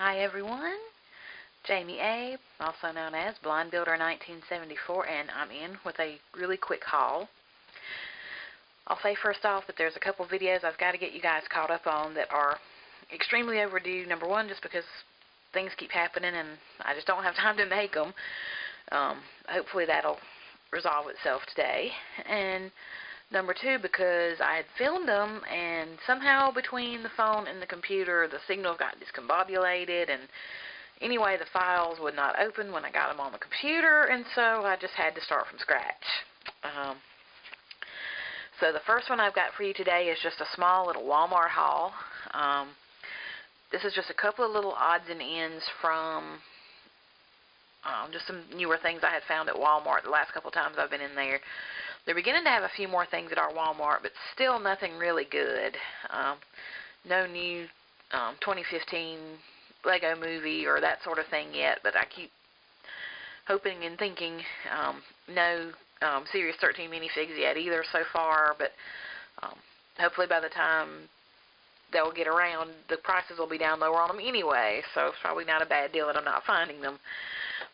Hi everyone, Jamie Abe, also known as Blind Builder 1974, and I'm in with a really quick haul. I'll say first off that there's a couple videos I've got to get you guys caught up on that are extremely overdue. Number one, just because things keep happening and I just don't have time to make them. Hopefully that'll resolve itself today. And number two, because I had filmed them and somehow between the phone and the computer the signal got discombobulated, and anyway the files would not open when I got them on the computer, and so I just had to start from scratch. So the first one I've got for you today is just a small little Walmart haul. This is just a couple of little odds and ends from just some newer things I had found at Walmart the last couple of times I've been in there. They're beginning to have a few more things at our Walmart, but still nothing really good. No new 2015 Lego movie or that sort of thing yet, but I keep hoping and thinking no Series 13 minifigs yet either so far, but hopefully by the time they'll get around, the prices will be down lower on them anyway, so it's probably not a bad deal that I'm not finding them.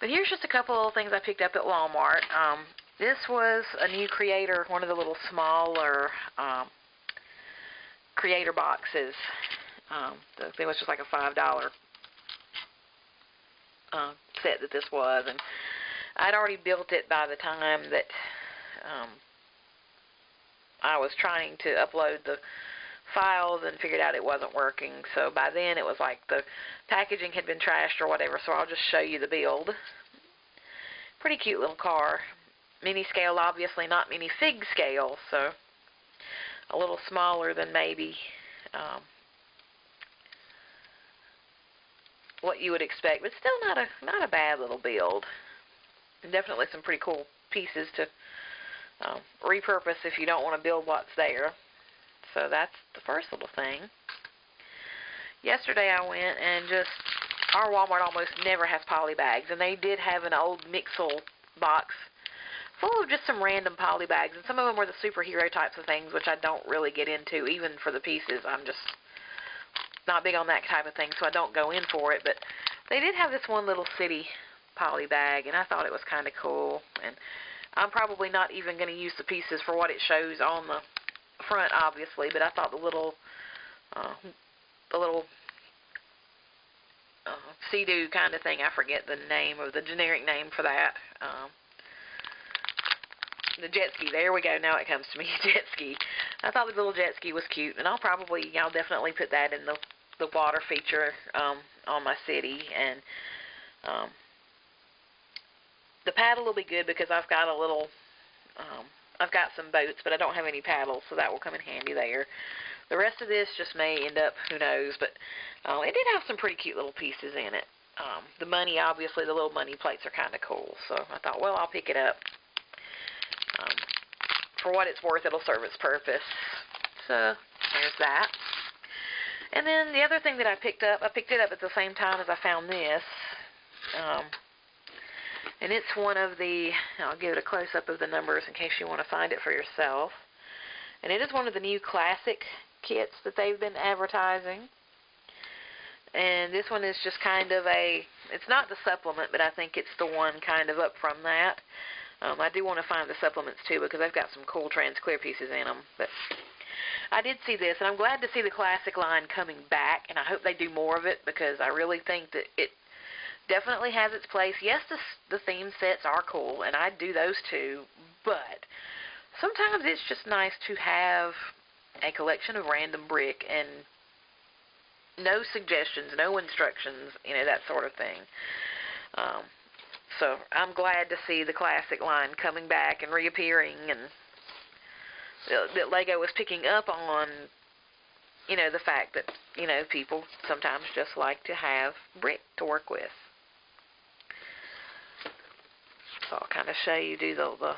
But here's just a couple of things I picked up at Walmart. This was a new creator, one of the little smaller creator boxes. It was just like a $5 set that this was, and I'd already built it by the time that I was trying to upload the files and figured out it wasn't working. So by then it was like the packaging had been trashed or whatever, so I'll just show you the build. Pretty cute little car. Mini scale, obviously not minifig scale, so a little smaller than maybe what you would expect, but still not a bad little build. And definitely some pretty cool pieces to repurpose if you don't want to build what's there. So that's the first little thing. Yesterday I went and our Walmart almost never has poly bags, and they did have an old Mixel box full of just some random poly bags, and some of them were the superhero types of things, which I don't really get into, even for the pieces. I'm just not big on that type of thing, so I don't go in for it. But they did have this one little city poly bag, and I thought it was kind of cool. And I'm probably not even going to use the pieces for what it shows on the front, obviously, but I thought the little Sea-Doo kind of thing, I forget the name of the generic name for that. The jet ski, there we go, now it comes to me, jet ski. I thought the little jet ski was cute, and I'll definitely put that in the water feature on my city. And the paddle will be good because I've got I've got some boats, but I don't have any paddles, so that will come in handy there. The rest of this just may end up, who knows, but it did have some pretty cute little pieces in it. The money, obviously, the little money plates are kind of cool, so I thought, well, I'll pick it up. For what it's worth, it'll serve its purpose. So there's that. And then the other thing that I picked it up at the same time as I found this. And it's one of the, I'll give it a close-up of the numbers in case you want to find it for yourself. And it is one of the new Clasic kits that they've been advertising. And this one is just kind of it's not the supplement, but I think it's the one kind of up from that. I do want to find the supplements too, because they've got some cool trans clear pieces in them. But I did see this, and I'm glad to see the Clasic line coming back, and I hope they do more of it, because I really think that it definitely has its place. Yes, the theme sets are cool, and I do those too, but sometimes it's just nice to have a collection of random brick and no suggestions, no instructions, that sort of thing. So I'm glad to see the Clasic line coming back and reappearing, and that Lego was picking up on, the fact that, people sometimes just like to have brick to work with. So I'll kind of show you, do the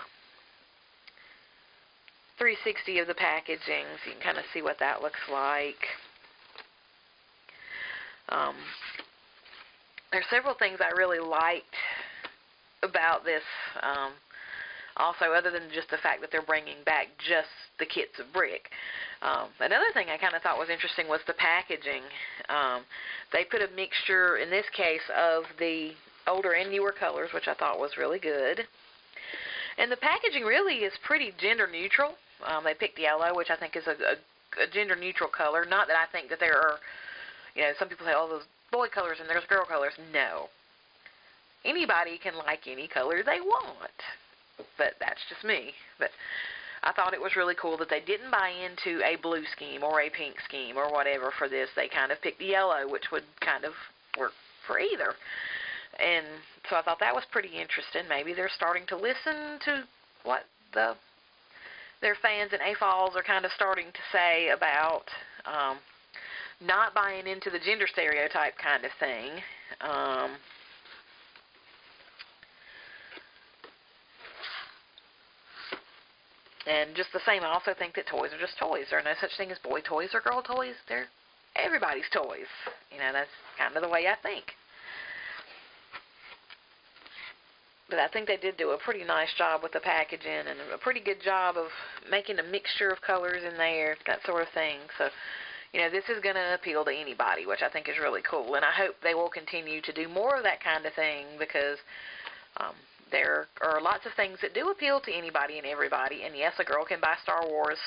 360 of the packaging, so you can kind of see what that looks like. There's several things I really liked about this Also, other than just the fact that they're bringing back just the kits of brick. Another thing I kind of thought was interesting was the packaging. They put a mixture, in this case, of the older and newer colors, which I thought was really good. And the packaging really is pretty gender neutral. They picked yellow, which I think is a gender neutral color. Not that I think that there are, some people say, oh, those boy colors and there's girl colors. No. Anybody can like any color they want. But that's just me. But I thought it was really cool that they didn't buy into a blue scheme or a pink scheme or whatever for this. They kind of picked the yellow, which would kind of work for either. And so I thought that was pretty interesting. Maybe they're starting to listen to what their fans and AFOLs are kind of starting to say about not buying into the gender stereotype kind of thing. And just the same, I also think that toys are just toys. There are no such thing as boy toys or girl toys. They're everybody's toys. That's kind of the way I think. But I think they did do a pretty nice job with the packaging and a pretty good job of making a mixture of colors in there, that sort of thing. So, this is going to appeal to anybody, which I think is really cool. And I hope they will continue to do more of that kind of thing because there are lots of things that do appeal to anybody and everybody. And yes, a girl can buy Star Wars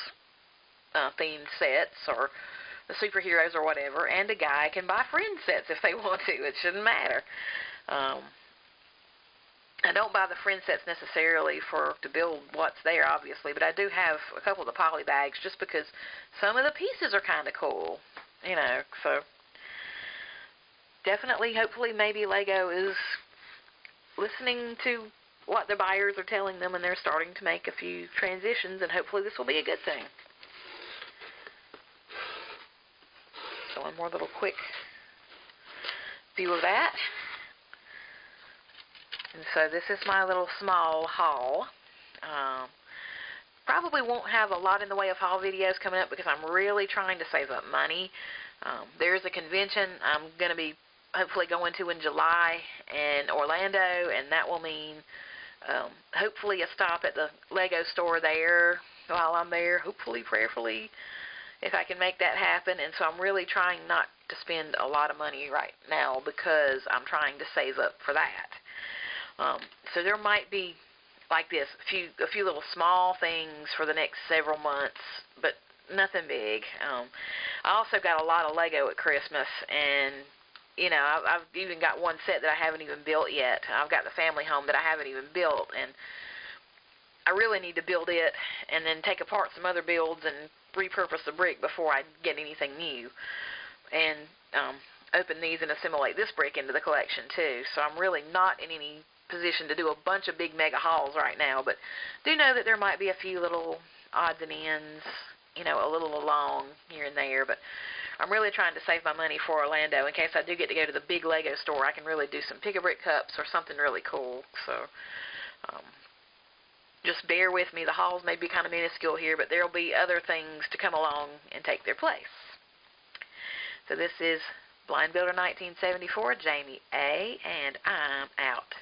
themed sets or the superheroes or whatever, and a guy can buy friend sets if they want to. It shouldn't matter. I don't buy the friend sets necessarily to build what's there, obviously, but I do have a couple of the poly bags just because some of the pieces are kind of cool, so definitely, hopefully, maybe Lego is listening to what the buyers are telling them, and they're starting to make a few transitions, and hopefully this will be a good thing. So one more little quick view of that. And so this is my little small haul. Probably won't have a lot in the way of haul videos coming up because I'm really trying to save up money. There's a convention I'm going to be hopefully going to in July in Orlando, and that will mean hopefully a stop at the Lego store there while I'm there, hopefully, prayerfully, if I can make that happen. And so I'm really trying not to spend a lot of money right now because I'm trying to save up for that. So there might be, like this, a few little small things for the next several months, but nothing big. I also got a lot of Lego at Christmas, and, I've even got one set that I haven't even built yet. I've got the family home that I haven't even built, and I really need to build it and then take apart some other builds and repurpose the brick before I get anything new. And open these and assimilate this brick into the collection, too. So I'm really not in any position to do a bunch of big mega hauls right now, but do know that there might be a few little odds and ends, a little along here and there, but I'm really trying to save my money for Orlando in case I do get to go to the big Lego store. I can really do some pick-a-brick cups or something really cool. So just bear with me. The hauls may be kind of minuscule here, but there will be other things to come along and take their place. So this is Blind Builder 1974, Jamie A., and I'm out.